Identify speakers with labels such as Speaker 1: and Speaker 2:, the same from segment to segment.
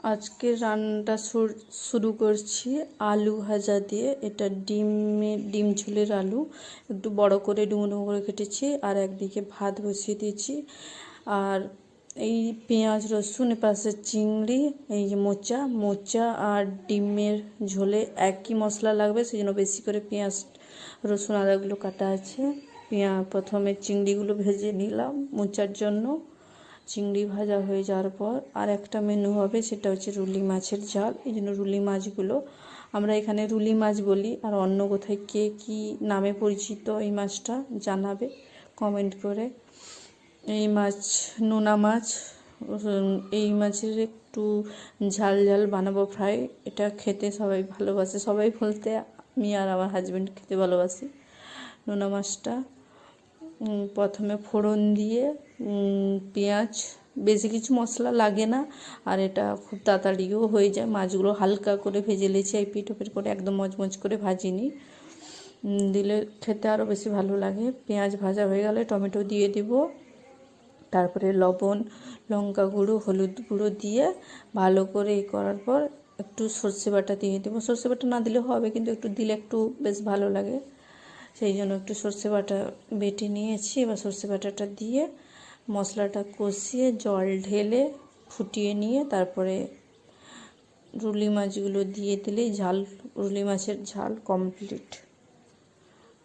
Speaker 1: আজকে রান্নাটা শুরু করছি আলু ভাজা দিয়ে। এটা ডিম ঝোলের আলু একটু বড় করে ডুমো ডুমো করে কেটেছি, আর একদিকে ভাত বসিয়ে দিয়েছি। আর এই পেঁয়াজ রসুন, পাশে চিংড়ি, এই যে মোচা আর ডিমের ঝোলে একই মশলা লাগবে, সেই জন্য বেশি করে পেঁয়াজ রসুন আদাগুলো কাটা আছে। প্রথমে চিংড়িগুলো ভেজে নিলাম মোচার জন্য। চিংড়ি ভাজা হয়ে যাওয়ার পর আর একটা মেনু হবে, সেটা হচ্ছে রুলি মাছের ঝাল। এই জন্য রুলি মাছগুলো আমরা এখানে রুলি মাছ বলি, আর অন্য কোথায় কে কী নামে পরিচিত এই মাছটা জানাবে কমেন্ট করে। এই মাছ নোনা মাছ, এই মাছের একটু ঝাল ঝাল বানাবো ফ্রাই। এটা খেতে সবাই ভালোবাসে, সবাই বলতে আমি আর আমার হাজব্যান্ড খেতে ভালোবাসি নোনা মাছটা। প্রথমে ফোড়ন দিয়ে পেঁয়াজ, বেশি কিছু মশলা লাগে না, আর এটা খুব তাড়াতাড়িও হয়ে যায়। মাছগুলো হালকা করে ভেজে নিয়েছি, এই পিঠ ওপিঠ করে একদম মচমচ করে ভাজিনি, দিলে খেতে আরও বেশি ভালো লাগে। পেঁয়াজ ভাজা হয়ে গেলে টমেটো দিয়ে দিব, তারপরে লবণ, লঙ্কা গুঁড়ো, হলুদ গুঁড়ো দিয়ে ভালো করে করার পর একটু সর্ষে বাটা দিয়ে দেবো। সর্ষে বাটা না দিলে হবে, কিন্তু একটু দিলে একটু বেশ ভালো লাগে, সেই জন্য একটু সর্ষে বাটা বেটে নিয়েছি। এবার সর্ষে বাটাটা দিয়ে মশলাটা কষিয়ে জল ঢেলে ফুটিয়ে নিয়ে তারপরে রুলি মাছগুলো দিয়ে দিলেই রুলি মাছের ঝাল কমপ্লিট।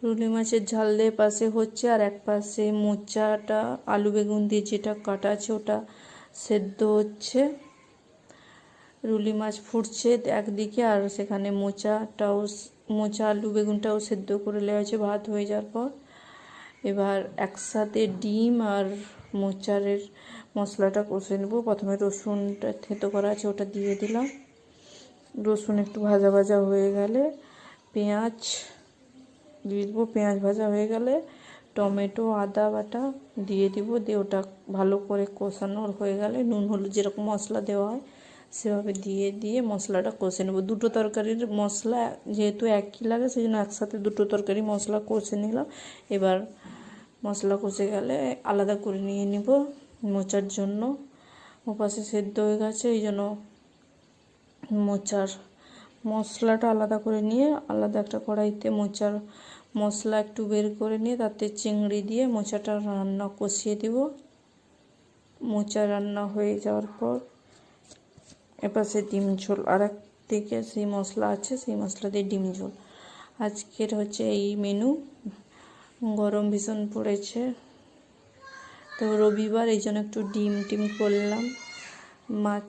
Speaker 1: রুলি মাছের ঝাল দিয়ে পাশে হচ্ছে, আর এক পাশে মোচাটা আলু বেগুন দিয়ে যেটা কাটা আছে ওটা সেদ্ধ হচ্ছে। রুলি মাছ ফুটছে একদিকে, আর সেখানে মোচা আলু বেগুনটাও সেদ্ধ করে নেওয়া হয়েছে ভাত হয়ে যাওয়ার পর। এবার একসাথে ডিম আর মোচারের মশলাটা কষে নেব। প্রথমে রসুনটা থেতো করা আছে ওটা দিয়ে দিলাম। রসুন একটু ভাজা ভাজা হয়ে গেলে পেঁয়াজ দিয়ে দেবো। পেঁয়াজ ভাজা হয়ে গেলে টমেটো আদা বাটা দিয়ে দিব, দিয়ে ওটা ভালো করে কষানো হয়ে গেলে নুন হলুদ যেরকম মশলা দেওয়া হয় সেভাবে দিয়ে মশলাটা কষে নেব। দুটো তরকারির মশলা যেহেতু একই লাগে, সেই জন্য একসাথে দুটো তরকারি মশলা কষে নিলাম। এবার মশলা কষে গেলে আলাদা করে নিয়ে নিব মোচার জন্য। ওপাশে সেদ্ধ হয়ে গেছে, এই জন্য মোচার মশলাটা আলাদা করে নিয়ে আলাদা একটা কড়াইতে মোচার মশলা একটু বের করে নিয়ে তাতে চিংড়ি দিয়ে মোচাটা রান্না কষিয়ে দেব। মোচা রান্না হয়ে যাওয়ার পর এপাশে ডিম ঝোল, আর একদিকে সেই মশলা আছে, সেই মশলা দিয়ে ডিম ঝোল। আজকের হচ্ছে এই মেনু। গরম ভীষণ পড়েছে, তো রবিবার এই জন্য একটু ডিম করলাম। মাছ